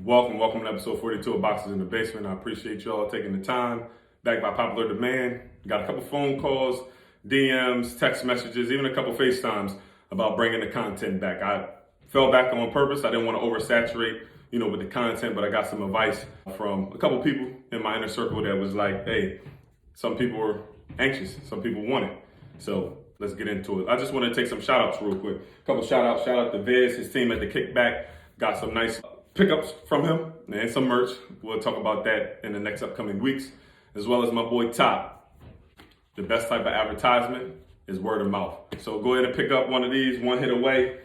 Welcome to episode 42 of Boxes in the Basement. I appreciate y'all taking the time. Back by popular demand. Got a couple phone calls, DMs, text messages, even a couple FaceTimes about bringing the content back. I fell back on purpose. I didn't want to oversaturate, with the content, but I got some advice from a couple people in my inner circle that was like, hey, some people were anxious. Some people want it. So let's get into it. I just want to take some shout outs real quick. A couple shout outs. Shout out to Viz, his team at the Kickback. Got some nice pickups from him and some merch. We'll talk about that in the next upcoming weeks, as well as my boy Top. The best type of advertisement is word of mouth. So go ahead and pick up one of these, one hit away.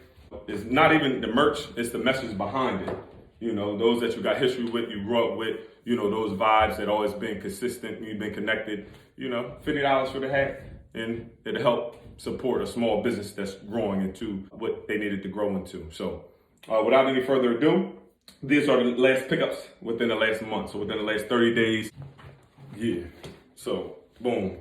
It's not even the merch, it's the message behind it. Those that you got history with, you grew up with, those vibes that always been consistent, you've been connected, $50 for the hat, and it'll help support a small business that's growing into what they needed to grow into. So without any further ado, these are the last pickups within the last month. So within the last 30 days. Yeah. So boom.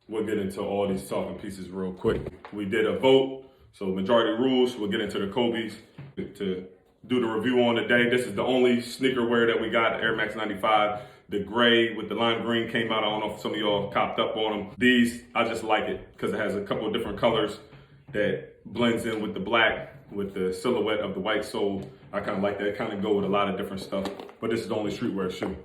We'll get into all these talking pieces real quick. We did a vote. So majority rules. We'll get into the Kobe's to do the review on today. This is the only sneaker wear that we got, Air Max 95. The gray with the lime green came out. I don't know if some of y'all copped up on them. These, I just like it because it has a couple of different colors that blends in with the black, with the silhouette of the white sole. I kind of like that. Kind of go with a lot of different stuff. But this is the only streetwear shoe.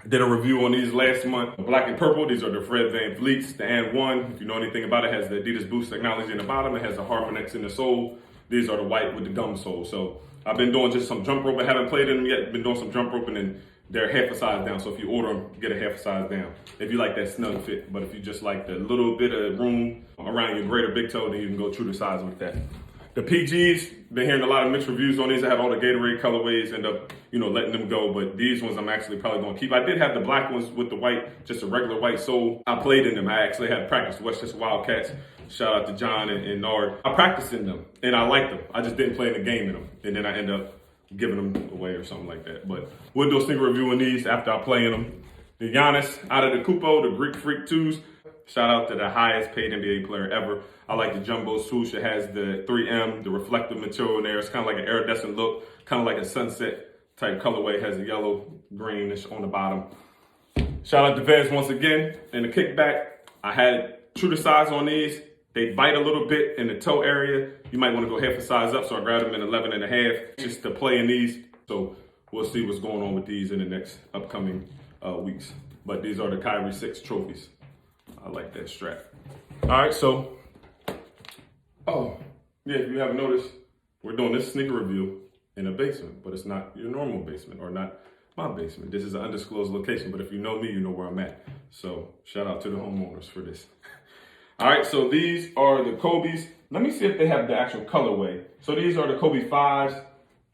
I did a review on these last month. Black and purple, these are the Fred Van Vliets. The And One, if you know anything about it, has the Adidas Boost technology in the bottom. It has the Harmonex in the sole. These are the white with the gum sole. So I've been doing just some jump rope. I haven't played in them yet. Been doing some jump roping, and they're half a size down. So if you order them, get a half a size down. If you like that snug fit. But if you just like the little bit of room around your greater big toe, then you can go true to size with that. The PGs, been hearing a lot of mixed reviews on these. I have all the Gatorade colorways, end up, letting them go. But these ones I'm actually probably going to keep. I did have the black ones with the white, just a regular white sole. I played in them. I actually had practice Westchester Wildcats. Shout out to John and Nard. I practiced in them, and I liked them. I just didn't play in the game in them. And then I end up giving them away or something like that. But we'll do a sneaker review on these after I play in them. The Giannis out of the Cupo, the Greekfreak 2s. Shout out to the highest paid NBA player ever. I like the jumbo swoosh. It has the 3M, the reflective material in there. It's kind of like an iridescent look, kind of like a sunset type colorway. It has a yellow, greenish on the bottom. Shout out to Vez once again. In the Kickback, I had true to size on these. They bite a little bit in the toe area. You might want to go half a size up, so I grabbed them in 11 and a half just to play in these. So we'll see what's going on with these in the next upcoming weeks. But these are the Kyrie 6 trophies. I like that strap. All right, so, if you haven't noticed, we're doing this sneaker review in a basement, but it's not your normal basement or not my basement. This is an undisclosed location, but if you know me, you know where I'm at. So shout out to the homeowners for this. All right, so these are the Kobe's. Let me see if they have the actual colorway. So these are the Kobe 5s,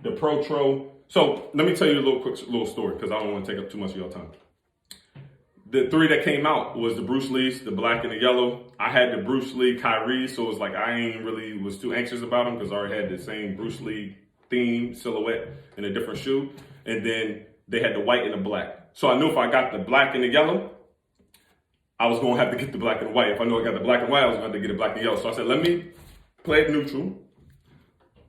the Protro. So let me tell you a little story because I don't want to take up too much of your time. The 3 that came out was the Bruce Lee's, the black and the yellow. I had the Bruce Lee Kyrie, so it was like I was too anxious about them because I already had the same Bruce Lee theme silhouette in a different shoe. And then they had the white and the black. So I knew if I got the black and the yellow, I was going to have to get the black and white. If I knew I got the black and white, I was going to have to get the black and yellow. So I said, let me play it neutral.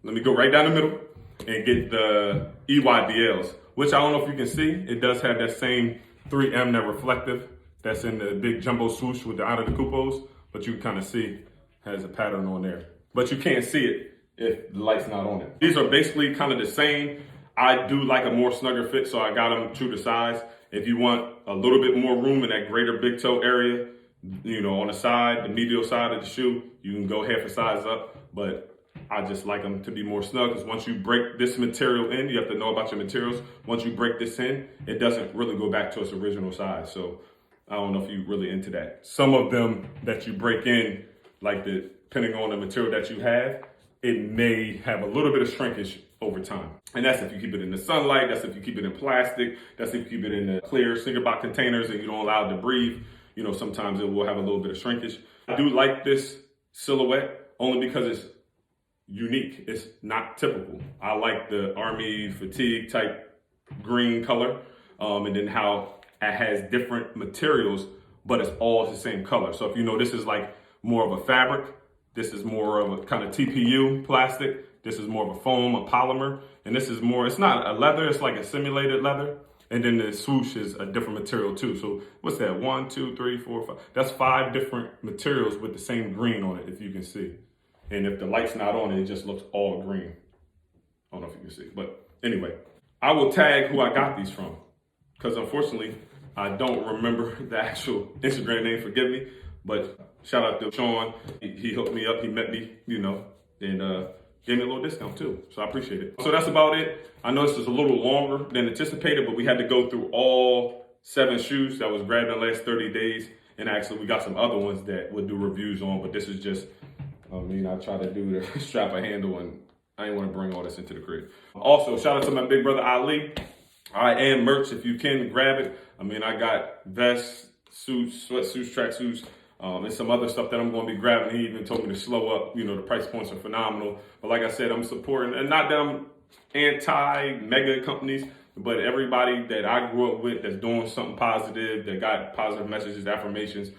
Let me go right down the middle and get the EYBLs, which I don't know if you can see. It does have that same 3M, that reflective that's in the big jumbo swoosh with the out of the Cupos, but you can kind of see has a pattern on there. But you can't see it if the light's not on it. These are basically kind of the same. I do like a more snugger fit, so I got them true to size. If you want a little bit more room in that greater big toe area, on the side, the medial side of the shoe, you can go half a size up, but I just like them to be more snug because once you break this material in, you have to know about your materials. Once you break this in, it doesn't really go back to its original size. So I don't know if you're really into that. Some of them that you break in, depending on the material that you have, it may have a little bit of shrinkage over time. And that's if you keep it in the sunlight. That's if you keep it in plastic. That's if you keep it in the clear sneaker box containers and you don't allow it to breathe. Sometimes it will have a little bit of shrinkage. I do like this silhouette only because it's unique. It's not typical. I like the army fatigue type green color, and then how it has different materials, but it's all the same color. So if this is like more of a fabric, this is more of a kind of TPU plastic, This is more of a foam, a polymer. And this is more, it's not a leather, it's like a simulated leather. And then the swoosh is a different material too. So what's that? 1, 2, 3, 4, 5. That's 5 different materials with the same green on it, if you can see. And if the light's not on, it just looks all green. I don't know if you can see. But anyway, I will tag who I got these from. Because unfortunately, I don't remember the actual Instagram name, forgive me. But shout out to Sean. He hooked me up, he met me, and gave me a little discount too. So I appreciate it. So that's about it. I know this is a little longer than anticipated, but we had to go through all 7 shoes that was grabbed in the last 30 days. And actually, we got some other ones that we'll do reviews on, but this is just, I try to do the strap a handle, and I didn't want to bring all this into the crib. Also, shout out to my big brother, Ali. I am merch. If you can, grab it. I got vests, suits, sweatsuits, tracksuits, and some other stuff that I'm going to be grabbing. He even told me to slow up. The price points are phenomenal. But like I said, I'm supporting, and not that I'm anti-mega companies, but everybody that I grew up with that's doing something positive, that got positive messages, affirmations,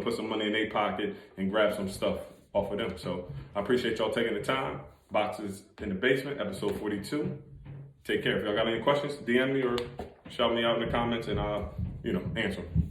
put some money in their pocket and grab some stuff off of them. So I appreciate y'all taking the time. Boxes in the Basement, episode 42. Take care. If y'all got any questions, DM me or shout me out in the comments, and I'll, answer them.